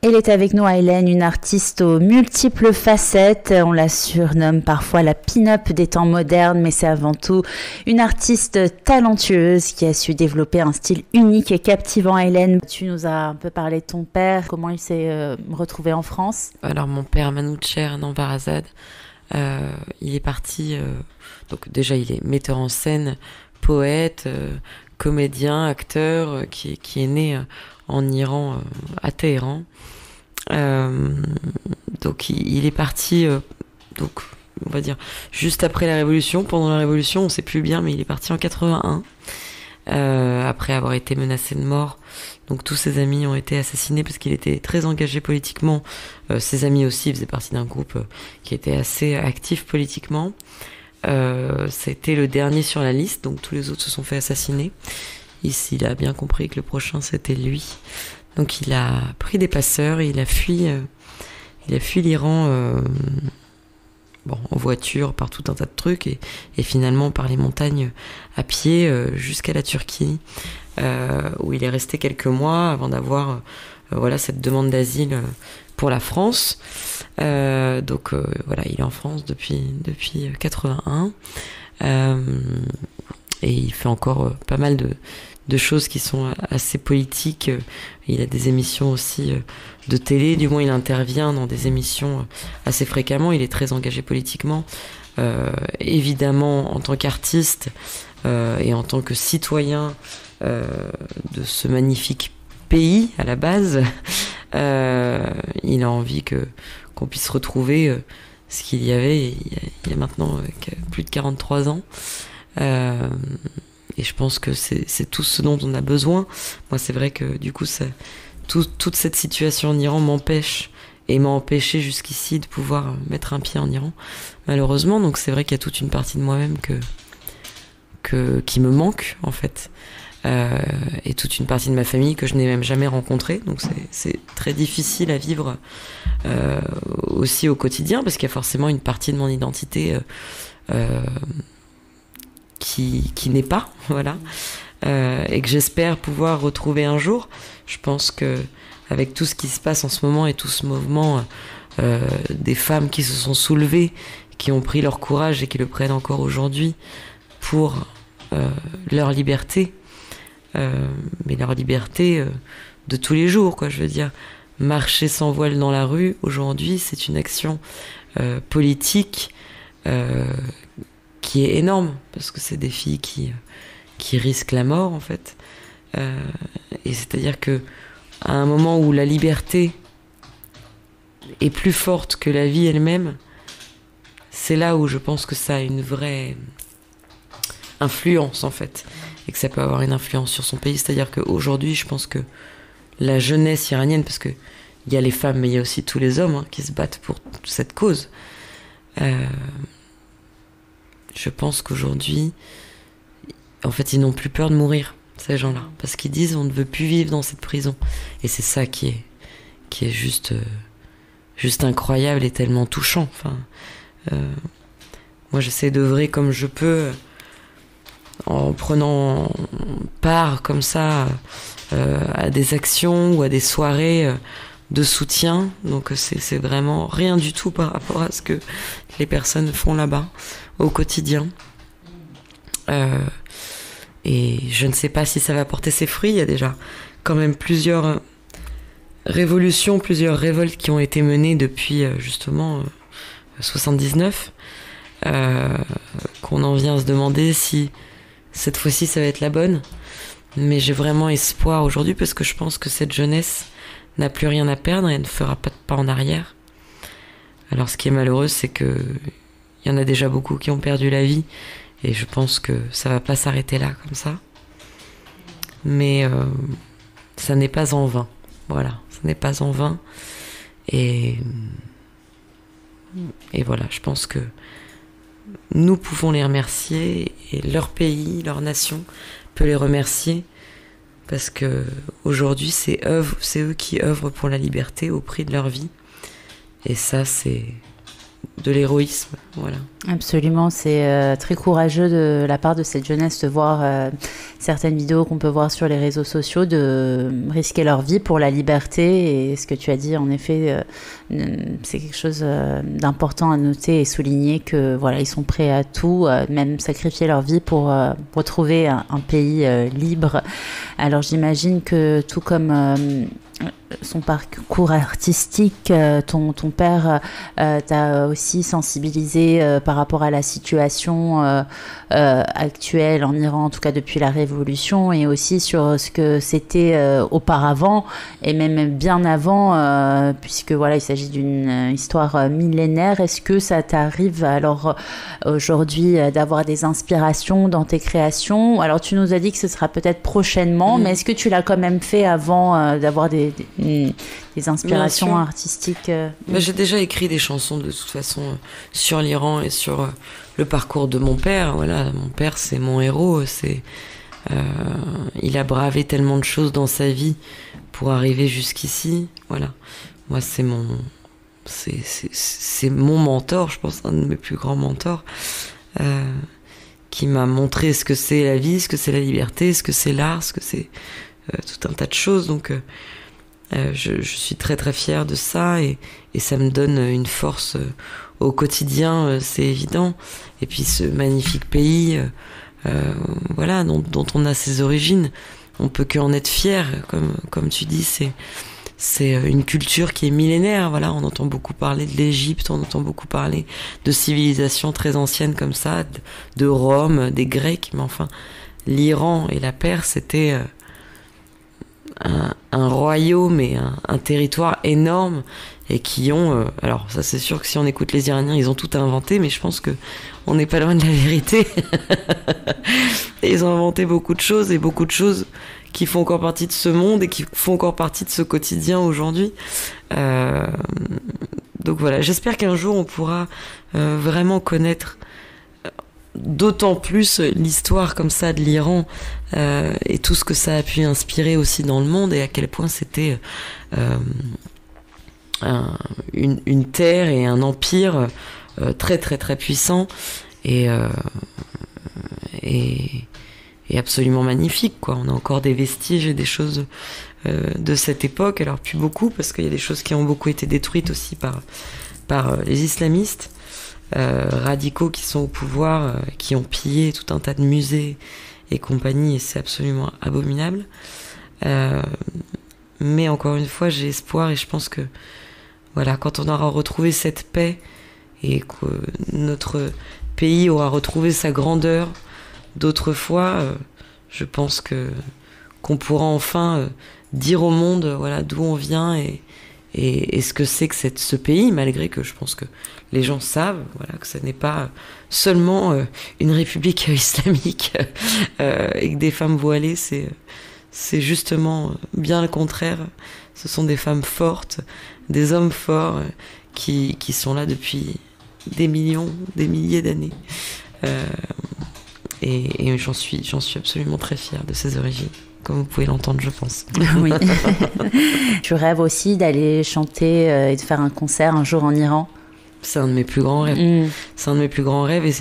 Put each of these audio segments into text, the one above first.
Elle est avec nous, Aylen, une artiste aux multiples facettes. On la surnomme parfois la pin-up des temps modernes, mais c'est avant tout une artiste talentueuse qui a su développer un style unique et captivant. Aylen, tu nous as un peu parlé de ton père, comment il s'est retrouvé en France. Alors mon père, Manoucher Nanvarazade, il est parti, donc déjà il est metteur en scène, poète, comédien, acteur, qui est né en Iran, à Téhéran. Donc il est parti, donc on va dire juste après la Révolution. Pendant la Révolution, on sait plus bien, mais il est parti en 81, après avoir été menacé de mort. Donc tous ses amis ont été assassinés parce qu'il était très engagé politiquement. Ses amis aussi faisaient partie d'un groupe qui était assez actif politiquement. C'était le dernier sur la liste, donc tous les autres se sont fait assassiner. Ici, il a bien compris que le prochain c'était lui. Donc il a pris des passeurs et il a fui l'Iran, en voiture, par tout un tas de trucs, et finalement par les montagnes à pied jusqu'à la Turquie, où il est resté quelques mois avant d'avoir cette demande d'asile pour la France. Il est en France depuis 81, et il fait encore pas mal de choses qui sont assez politiques. Il a des émissions aussi de télé, du moins il intervient dans des émissions assez fréquemment. Il est très engagé politiquement, évidemment en tant qu'artiste et en tant que citoyen de ce magnifique pays à la base. Il a envie qu'on puisse retrouver ce qu'il y avait il y a maintenant plus de 43 ans. Et je pense que c'est tout ce dont on a besoin. Moi, c'est vrai que du coup, toute cette situation en Iran m'empêche et m'a empêché jusqu'ici de pouvoir mettre un pied en Iran, malheureusement. Donc c'est vrai qu'il y a toute une partie de moi-même qui me manque, en fait. Et toute une partie de ma famille que je n'ai même jamais rencontrée. Donc c'est très difficile à vivre aussi au quotidien, parce qu'il y a forcément une partie de mon identité qui n'est pas, voilà, et que j'espère pouvoir retrouver un jour. Je pense que avec tout ce qui se passe en ce moment et tout ce mouvement des femmes qui se sont soulevées, qui ont pris leur courage et qui le prennent encore aujourd'hui pour leur liberté, mais leur liberté de tous les jours, quoi. Je veux dire, marcher sans voile dans la rue aujourd'hui, c'est une action politique qui est énorme, parce que c'est des filles qui risquent la mort, en fait. Et c'est-à-dire que à un moment où la liberté est plus forte que la vie elle-même, c'est là où je pense que ça a une vraie influence, en fait, et que ça peut avoir une influence sur son pays. C'est-à-dire qu'aujourd'hui, je pense que la jeunesse iranienne, parce que il y a les femmes, mais il y a aussi tous les hommes qui se battent pour cette cause. Je pense qu'aujourd'hui, en fait, ils n'ont plus peur de mourir, ces gens-là, parce qu'ils disent on ne veut plus vivre dans cette prison. Et c'est ça qui est juste incroyable et tellement touchant. Enfin, moi, j'essaie d'œuvrer comme je peux, en prenant part comme ça à des actions ou à des soirées de soutien. Donc c'est vraiment rien du tout par rapport à ce que les personnes font là-bas au quotidien. Et je ne sais pas si ça va porter ses fruits. Il y a déjà quand même plusieurs révolutions, plusieurs révoltes qui ont été menées depuis justement 79, qu'on en vient à se demander si cette fois-ci ça va être la bonne. Mais j'ai vraiment espoir aujourd'hui, parce que je pense que cette jeunesse n'a plus rien à perdre et ne fera pas de pas en arrière. Alors ce qui est malheureux, c'est que il y en a déjà beaucoup qui ont perdu la vie, et je pense que ça va pas s'arrêter là comme ça. Mais ça n'est pas en vain. Voilà, ça n'est pas en vain. Et voilà, je pense que nous pouvons les remercier, et leur pays, leur nation peut les remercier, parce que aujourd'hui c'est eux qui œuvrent pour la liberté au prix de leur vie. Et ça, c'est de l'héroïsme, voilà. Absolument, c'est très courageux de la part de cette jeunesse de voir certaines vidéos qu'on peut voir sur les réseaux sociaux, de risquer leur vie pour la liberté. Et ce que tu as dit, en effet, c'est quelque chose d'important à noter et souligner que voilà, ils sont prêts à tout, même sacrifier leur vie pour retrouver un pays libre. Alors j'imagine que tout comme son parcours artistique, ton père t'a aussi sensibilisé par rapport à la situation actuelle en Iran, en tout cas depuis la révolution, et aussi sur ce que c'était auparavant et même bien avant, puisque voilà, il s'agit d'une histoire millénaire. Est-ce que ça t'arrive alors aujourd'hui d'avoir des inspirations dans tes créations? Alors tu nous as dit que ce sera peut-être prochainement, mais est-ce que tu l'as quand même fait avant d'avoir des inspirations artistiques? J'ai déjà écrit des chansons de toute façon sur l'Iran et sur le parcours de mon père. Voilà, mon père, c'est mon héros. Il a bravé tellement de choses dans sa vie pour arriver jusqu'ici. Voilà, moi c'est mon mentor, je pense, un de mes plus grands mentors, qui m'a montré ce que c'est la vie, ce que c'est la liberté, ce que c'est l'art, ce que c'est tout un tas de choses. Donc je suis très très fière de ça et ça me donne une force au quotidien, c'est évident. Et puis ce magnifique pays, voilà, dont on a ses origines, on peut qu'en être fier. Comme tu dis, c'est une culture qui est millénaire. Voilà, on entend beaucoup parler de l'Égypte, on entend beaucoup parler de civilisations très anciennes comme ça, de Rome, des Grecs, mais enfin, l'Iran et la Perse, c'était un royaume et un territoire énorme, et qui ont alors ça c'est sûr que si on écoute les Iraniens, ils ont tout inventé, mais je pense que on n'est pas loin de la vérité. Et ils ont inventé beaucoup de choses, et beaucoup de choses qui font encore partie de ce monde et qui font encore partie de ce quotidien aujourd'hui. Donc voilà, j'espère qu'un jour on pourra vraiment connaître d'autant plus l'histoire comme ça de l'Iran, et tout ce que ça a pu inspirer aussi dans le monde, et à quel point c'était une terre et un empire très très très puissant et absolument magnifique, quoi. On a encore des vestiges et des choses de cette époque, alors plus beaucoup, parce qu'il y a des choses qui ont beaucoup été détruites aussi par les islamistes radicaux qui sont au pouvoir, qui ont pillé tout un tas de musées et compagnie, et c'est absolument abominable. Mais encore une fois, j'ai espoir, et je pense que voilà, quand on aura retrouvé cette paix et que notre pays aura retrouvé sa grandeur d'autrefois, je pense qu'on pourra enfin dire au monde voilà d'où on vient et ce que c'est que ce pays, malgré que je pense que les gens savent, voilà, que ce n'est pas seulement une république islamique et que des femmes voilées, c'est justement bien le contraire. Ce sont des femmes fortes, des hommes forts qui sont là depuis des milliers d'années. Et j'en suis absolument très fière de ses origines, comme vous pouvez l'entendre, je pense. Oui. Tu rêves aussi d'aller chanter et de faire un concert un jour en Iran? C'est un de mes plus grands rêves. C'est un de mes plus grands rêves. Et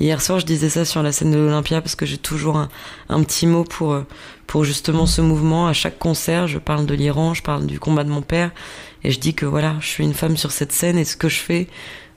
hier soir, je disais ça sur la scène de l'Olympia, parce que j'ai toujours un petit mot pour justement ce mouvement. À chaque concert, je parle de l'Iran, je parle du combat de mon père, et je dis que voilà, je suis une femme sur cette scène, et ce que je fais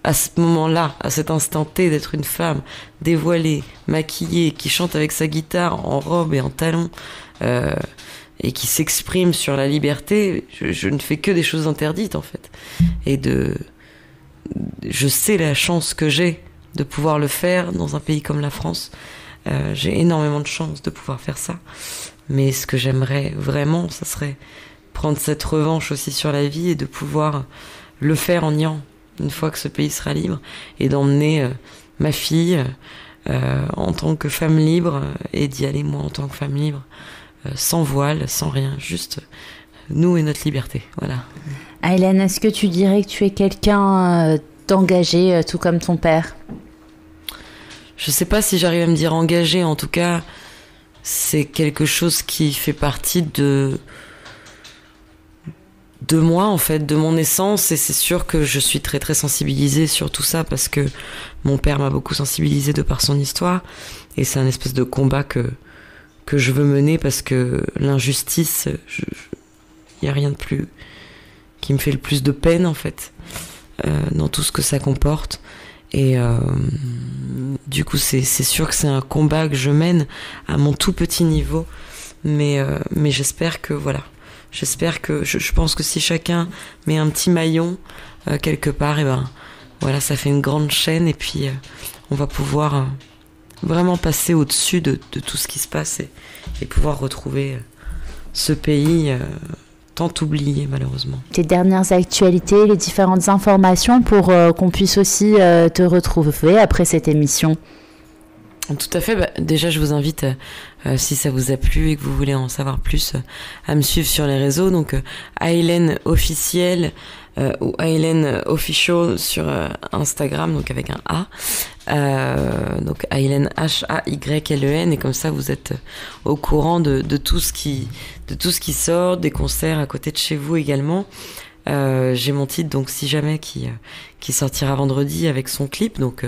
à ce moment-là, à cet instant T, d'être une femme dévoilée, maquillée, qui chante avec sa guitare en robe et en talons, et qui s'exprime sur la liberté, je ne fais que des choses interdites, en fait. Et je sais la chance que j'ai de pouvoir le faire dans un pays comme la France. J'ai énormément de chance de pouvoir faire ça. Mais ce que j'aimerais vraiment, ça serait prendre cette revanche aussi sur la vie et de pouvoir le faire en Iran, une fois que ce pays sera libre, et d'emmener ma fille en tant que femme libre, et d'y aller moi en tant que femme libre, sans voile, sans rien, juste nous et notre liberté. Voilà. Hélène, est-ce que tu dirais que tu es quelqu'un d'engagé, tout comme ton père? Je sais pas si j'arrive à me dire engagé, en tout cas, c'est quelque chose qui fait partie de de moi, en fait, de mon essence. Et c'est sûr que je suis très très sensibilisée sur tout ça parce que mon père m'a beaucoup sensibilisée de par son histoire. Et c'est un espèce de combat que je veux mener parce que l'injustice, il n'y a rien de plus qui me fait le plus de peine, en fait, dans tout ce que ça comporte. Et du coup, c'est sûr que c'est un combat que je mène à mon tout petit niveau. Mais j'espère que, voilà, je pense que si chacun met un petit maillon quelque part, et ben voilà, ça fait une grande chaîne et puis on va pouvoir vraiment passer au-dessus de tout ce qui se passe et pouvoir retrouver ce pays tant oublié malheureusement. Tes dernières actualités, les différentes informations pour qu'on puisse aussi te retrouver après cette émission. Tout à fait. Déjà, je vous invite, si ça vous a plu et que vous voulez en savoir plus, à me suivre sur les réseaux. Donc, Aylen officiel ou Aylen official sur Instagram, donc avec un A. Donc, Aylen Haylen. Et comme ça, vous êtes au courant de tout ce qui sort, des concerts à côté de chez vous également. J'ai mon titre, donc si jamais, qui sortira vendredi avec son clip. Donc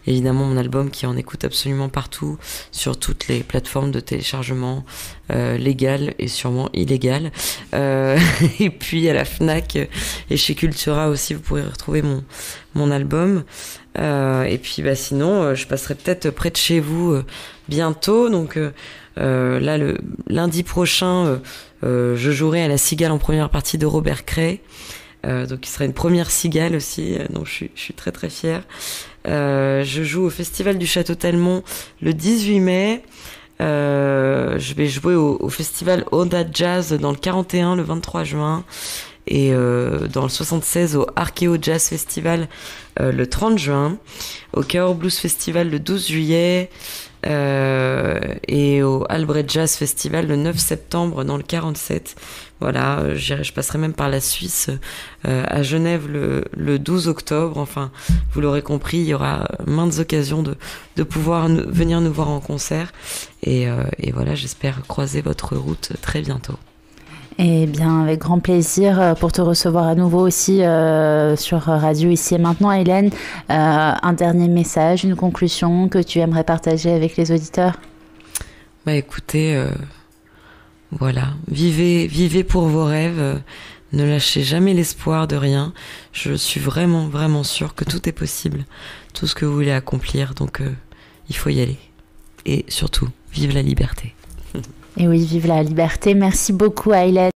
évidemment mon album qui en écoute absolument partout, sur toutes les plateformes de téléchargement légales et sûrement illégales. Et puis à la Fnac et chez Cultura aussi, vous pourrez retrouver mon album. Et puis sinon, je passerai peut-être près de chez vous bientôt. Donc là, le lundi prochain, je jouerai à la Cigale en première partie de Robert Cray. Donc il sera une première Cigale aussi, donc je suis très très fière. Je joue au Festival du Château Talmont le 18 mai. Je vais jouer au Festival Oda Jazz dans le 41 le 23 juin. Et dans le 76 au Archeo Jazz Festival le 30 juin. Au Cahors Blues Festival le 12 juillet. Et au Albrecht Jazz Festival le 9 septembre dans le 47. Voilà, je passerai même par la Suisse à Genève le 12 octobre. Enfin, vous l'aurez compris, il y aura maintes occasions de pouvoir venir nous voir en concert. Et voilà, j'espère croiser votre route très bientôt. Eh bien, avec grand plaisir pour te recevoir à nouveau aussi sur Radio Ici et Maintenant. Aylen, un dernier message, une conclusion que tu aimerais partager avec les auditeurs? Écoutez, voilà, vivez pour vos rêves, ne lâchez jamais l'espoir de rien. Je suis vraiment, vraiment sûre que tout est possible, tout ce que vous voulez accomplir, donc il faut y aller. Et surtout, vive la liberté. Et oui, vive la liberté. Merci beaucoup, Aylen.